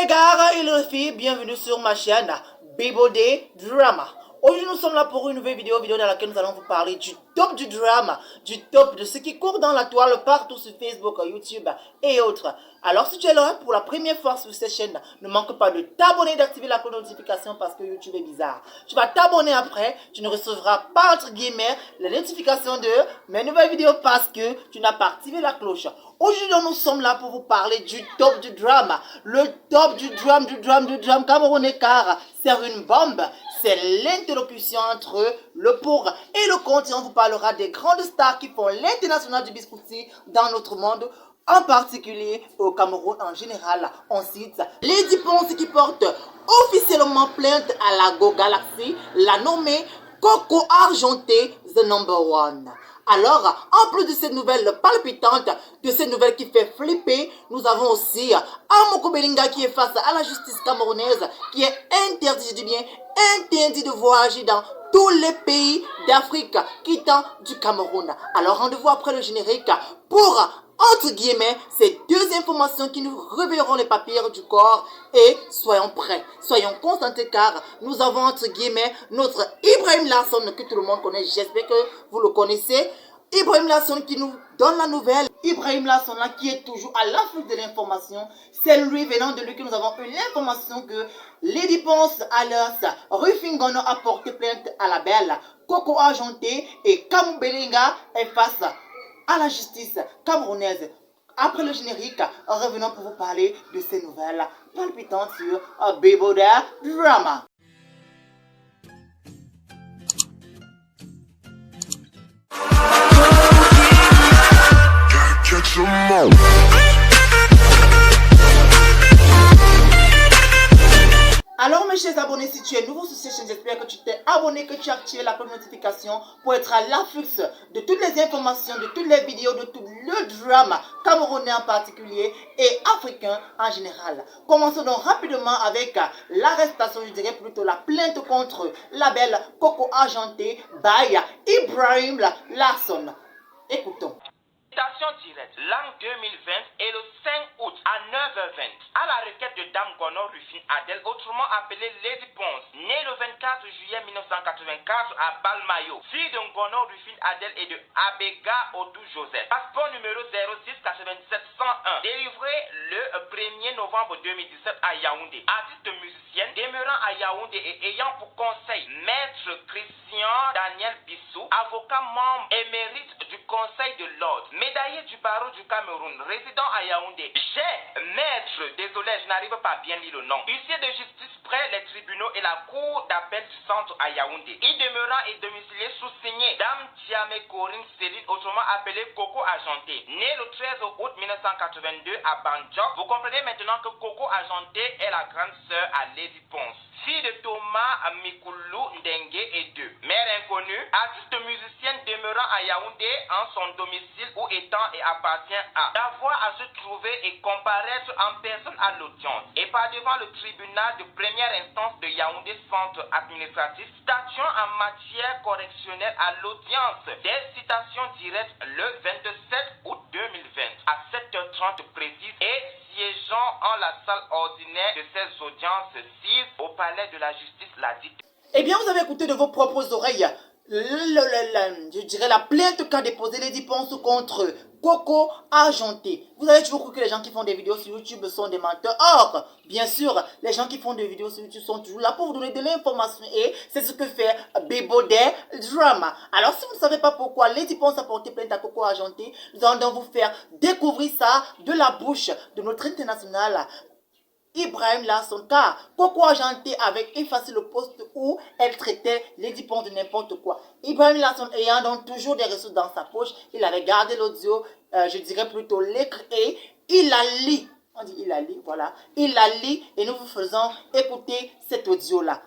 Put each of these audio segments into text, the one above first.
les gars et les filles, bienvenue sur ma chaîne Bibodé Drama. Aujourd'hui nous sommes là pour une nouvelle vidéo dans laquelle nous allons vous parler du top du drama, du top de ce qui court dans la toile partout sur Facebook, YouTube et autres. Alors si tu es là pour la première fois sur cette chaîne, ne manque pas de t'abonner et d'activer la cloche de notification parce que YouTube est bizarre. Tu vas t'abonner après, tu ne recevras pas entre guillemets les notifications de mes nouvelles vidéos parce que tu n'as pas activé la cloche. Aujourd'hui nous sommes là pour vous parler du top du drama, le top du drame camerounais car c'est une bombe. C'est l'interlocution entre le pour et le contre. Et on vous parlera des grandes stars qui font l'international du biscuit dans notre monde, en particulier au Cameroun en général. On cite Lady Ponce qui porte officiellement plainte à la Go Galaxy, la nommée Coco Argenté, the number one. Alors, en plus de cette nouvelle palpitante, de cette nouvelle qui fait flipper, nous avons aussi Amoko Belinga qui est face à la justice camerounaise, qui est interdit, je dis bien, interdit de voyager dans tous les pays d'Afrique quittant du Cameroun. Alors, rendez-vous après le générique pour, entre guillemets, ces deux informations qui nous révéleront les papiers du corps. Et soyons prêts, soyons concentrés car nous avons, entre guillemets, notre Ibrahim Larsson que tout le monde connaît. J'espère que vous le connaissez. Ibrahim Larsson qui nous donne la nouvelle. Ibrahim Larsson là qui est toujours à l'affût de l'information. C'est lui, venant de lui, que nous avons eu l'information que Lady Ponce alias Rufin a porté plainte à la belle Coco Argenté et Kamou Belinga est face à la justice camerounaise. Après le générique, revenons pour vous parler de ces nouvelles palpitantes sur Bibodé Drama. Alors mes chers abonnés, si tu es nouveau sur cette chaîne, j'espère que tu t'es abonné, que tu as activé la cloche de notification pour être à l'affût de toutes les informations, de toutes les vidéos, de tout le drama camerounais en particulier et africain en général. Commençons donc rapidement avec l'arrestation, je dirais plutôt la plainte contre la belle Coco Argenté by Ibrahim Larsson. Écoutons. Citation directe, l'an 2020 et le 5 août à 9h20, à la requête de Dame Gono Rufin Adel, autrement appelée Lady Ponce, née le 24 juillet 1984 à Balmayo, fille de Gono Rufin Adel et de Abega Odou Joseph. Passeport numéro 06 97 101, délivré le 1er novembre 2017 à Yaoundé. Artiste musicienne, demeurant à Yaoundé et ayant pour conseil Maître Christian Daniel Bissou, avocat membre émérite du Conseil de l'Ordre, médaillé du barreau du Cameroun, résident à Yaoundé. Maître, désolé, je n'arrive pas à bien lire le nom. Huissier de justice près les tribunaux et la cour d'appel du centre à Yaoundé. Y demeurant et domicilié sous signé Dame Tiamé Corinne Céline, autrement appelée Coco Argenté. Née le 13 août 1982 à Bandjob. Vous comprenez maintenant que Coco Argenté est la grande sœur à Lady Ponce. Fille de Thomas Mikoulou Ndengue et d'eux. Mère inconnue, artiste musicienne demeurant à Yaoundé en son domicile où étant et appartient à d'avoir à se trouver et comparaître en personne à l'audience et pas devant le tribunal de première instance de Yaoundé centre administratif statuant en matière correctionnelle à l'audience des citations directes le 27 août 2020 à 7h30 précise et siégeant en la salle ordinaire de ces audiences 6 au palais de la justice la dite. Eh bien, vous avez écouté de vos propres oreilles, je dirais la plainte qu'a déposée Lady Ponce contre Coco Argenté. Vous avez toujours cru que les gens qui font des vidéos sur YouTube sont des menteurs. Or, bien sûr, les gens qui font des vidéos sur YouTube sont toujours là pour vous donner de l'information. Et c'est ce que fait Bibodé Drama. Alors, si vous ne savez pas pourquoi Lady Ponce a porté plainte à Coco Argenté, nous allons vous faire découvrir ça de la bouche de notre international Ibrahim Larsson, car Coco Argenté avait effacé le poste où elle traitait Lady Ponce de n'importe quoi. Ibrahim Larsson ayant donc toujours des ressources dans sa poche, il avait gardé l'audio, je dirais plutôt l'écrit, et il la lit. On dit il la lit, voilà. Il la lit et nous vous faisons écouter cet audio-là.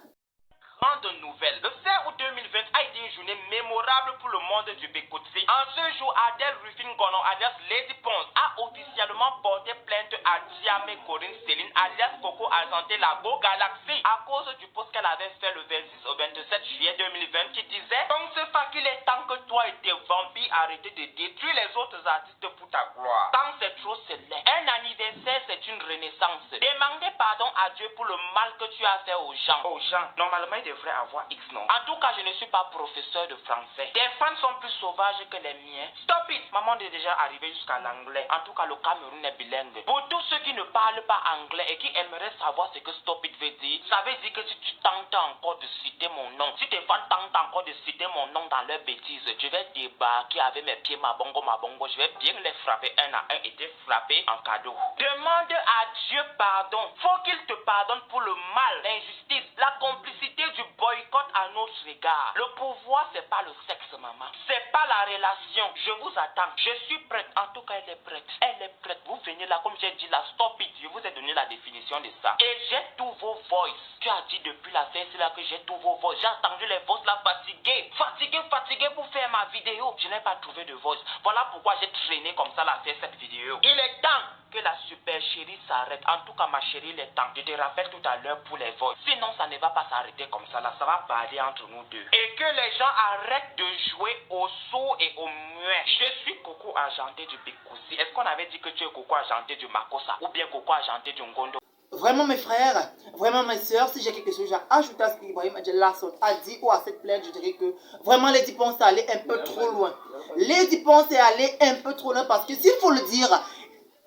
Grande nouvelle. Le 5 août 2020 a été une journée mémorable pour le monde du Bécotsé. En ce jour, Adèle Rufin Gono, alias Lady Ponce, a officiellement porté plainte à Tiamé Corinne Céline, alias Coco Argenté, la Go Galaxy, à cause du post qu'elle avait fait le 26 au 27 juillet 2020 qui disait: pense pas qu'il est temps que toi et tes vampires arrêtez de détruire les autres artistes pour ta gloire. Tant c'est trop, c'est laid. Un anniversaire, c'est une renaissance. Demandez pardon à Dieu pour le mal que tu as fait aux gens. Aux gens, normalement il devrait avoir X non. En tout cas, je ne suis pas professeur de français. Tes fans sont plus sauvages que les miens. Stop it! Maman est déjà arrivée jusqu'à l'anglais. En tout cas, le Cameroun est bilingue. Pour tous ceux qui ne parlent pas anglais et qui aimeraient savoir ce que stop it veut dire, ça veut dire que si tu tentes encore de citer mon nom, si tes fans tentent encore de citer mon nom dans leurs bêtises, je vais débarquer avec mes pieds ma bongo, je vais bien les frapper un à un et te frapper en cadeau. Demande à Dieu pardon. Faut qu'il te pardonne pour le mal, l'injustice, la complicité du boycott à notre égard. Le pouvoir, c'est pas le sexe, maman. C'est pas la relation. Je vous attends. Je suis prête. En tout cas, elle est prête. Elle est prête. Vous venez là, comme j'ai dit là, stop it. Je vous ai donné la définition de ça. Et j'ai tous vos voices. Tu as dit depuis la fin, c'est là que j'ai tous vos voices. J'ai entendu les voices là fatiguées. Fatiguées pour faire ma vidéo. Je n'ai pas trouvé de voice. Voilà pourquoi j'ai traîné comme ça là faire cette vidéo. Il est temps que la super chérie s'arrête. En tout cas, ma chérie, il est temps. Je te rappelle tout à l'heure pour les voix. Sinon, ça ne va pas s'arrêter comme ça. Là, ça va bailler entre nous deux. Et que les gens arrêtent de jouer aux sourds et aux muets. Je suis Coco Argenté du Bikoussi. Est-ce qu'on avait dit que tu es Coco Argenté du Makossa ou bien Coco Argenté du Ngondo? Vraiment mes frères, vraiment mes soeurs, si j'ai quelque chose à ajouter à ce qu'Ibrahim Adjelasson a dit ou à cette plainte, je dirais que vraiment Lady Ponce est allé un peu trop loin. Lady Ponce est allé un peu trop loin parce que s'il faut le dire,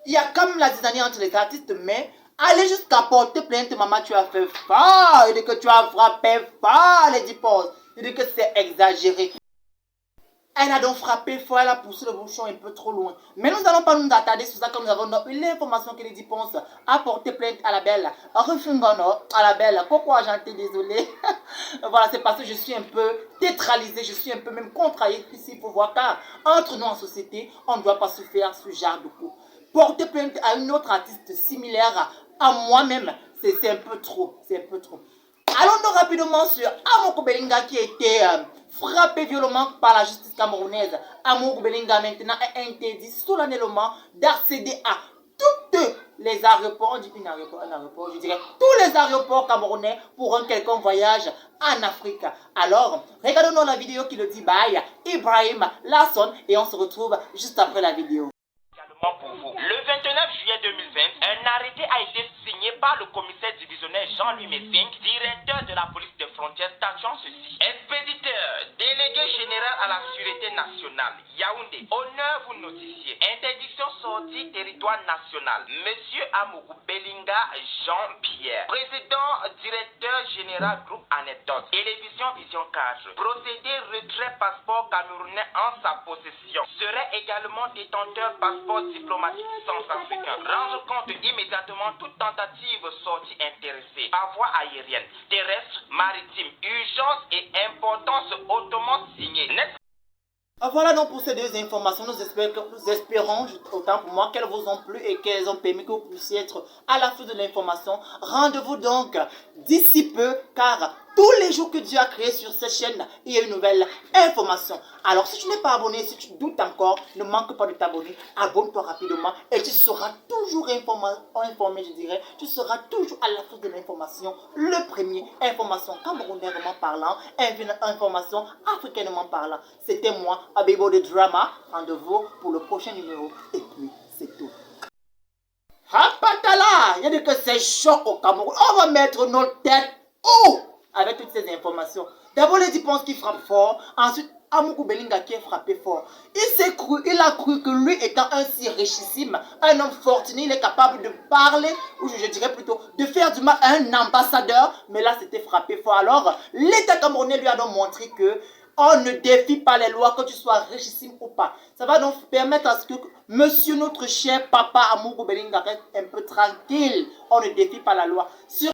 il y a comme la zizanie entre les artistes, mais aller jusqu'à porter plainte, maman, tu as fait fort, et que tu as frappé fort, Lady Ponce, et que c'est exagéré. Elle a donc frappé fort, elle a poussé le bouchon un peu trop loin. Mais nous n'allons pas nous attarder sur ça comme nous avons eu l'information que Lady Ponce a porté plainte à la belle Rufingono, à la belle Coco Argenté, désolé. Voilà, c'est parce que je suis un peu tétralisée, je suis un peu même contrariée ici, il faut voir, car entre nous en société, on ne doit pas se faire ce genre de coup. Porter plainte à une autre artiste similaire à moi-même, c'est un peu trop, c'est un peu trop. Allons-nous rapidement sur Amoko Belinga qui a été frappé violemment par la justice camerounaise. Amoko Belinga maintenant est interdit solennellement d'accéder à toutes les aéroports, on dit un aéroport, je dirais tous les aéroports camerounais pour un quelconque voyage en Afrique. Alors, regardons la vidéo qui le dit by Ibrahim Lasson et on se retrouve juste après la vidéo. Pour vous. Le 29 juillet 2020, un arrêté a été signé par le commissaire divisionnaire Jean-Louis Messing, directeur de la police des frontières, statuant ceci. Expéditeur, délégué général à la sûreté nationale, Yaoundé, honneur vous notifier. Interdiction sortie territoire national. Monsieur Amoko Belinga Jean-Pierre, président, directeur général groupe Anecdote, télévision Vision 4. Procédé retrait passeport camerounais en sa possession. Serait également détenteur passeport diplomatique centrafricain. Rendre compte immédiatement toute tentative sortie intéressée par voie aérienne, terrestre, maritime, urgence et importance hautement signée. Voilà donc pour ces deux informations, nous espérons, autant pour moi, qu'elles vous ont plu et qu'elles ont permis que vous puissiez être à l'affût de l'information. Rendez-vous donc d'ici peu, car tous les jours que Dieu a créé sur cette chaîne, il y a une nouvelle information. Alors si tu n'es pas abonné, si tu doutes encore, ne manque pas de t'abonner, abonne-toi rapidement et tu seras toujours informé, je dirais. Tu seras toujours à l'affût de l'information. Le premier, information camerounaisement parlant, information africainement parlant. C'était moi, Abibo de Drama. Rendez-vous pour le prochain numéro. Et puis, c'est tout. Hapatala! Il y a dit que c'est chaud au Cameroun. On va mettre nos têtes haut avec toutes ces informations. D'abord, Lady Ponce qui frappe fort. Ensuite, Amoko Belinga qui est frappé fort. Il a cru que lui étant un si richissime, un homme fortuné, il est capable de parler, ou je dirais plutôt de faire du mal à un ambassadeur. Mais là, c'était frappé fort. Alors, l'État camerounais lui a donc montré que on ne défie pas les lois, que tu sois richissime ou pas. Ça va donc permettre à ce que monsieur, notre cher papa Amoko Belinga reste un peu tranquille. On ne défie pas la loi.